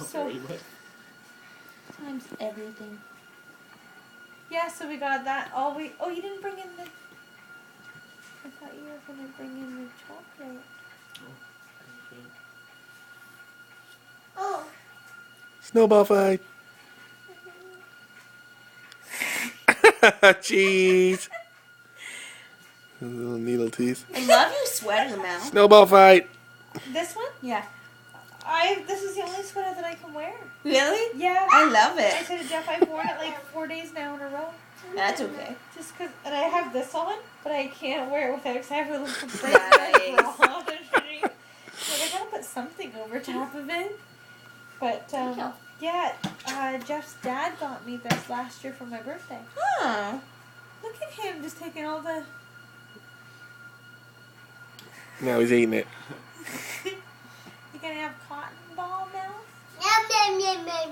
So, times everything. Yeah, so we got that. Oh, you didn't bring in the... I thought you were going to bring in the chocolate. Oh. Snowball fight. Cheese. Little needle teeth. I love your sweater, Mel. Snowball fight. This one? Yeah. This is the only sweater that I can wear. Really? Yeah. I love I it. said to Jeff, I've worn it like 4 days now in a row. That's okay. Just because, and I have this on, but I can't wear it without, because I have a little break Nice. bra underneath. Like, I gotta put something over top of it. But, yeah, Jeff's dad got me this last year for my birthday. Huh. Look at him just taking all the... Now he's eating it. You gonna have cotton ball now? Yum, yum, yum, yum,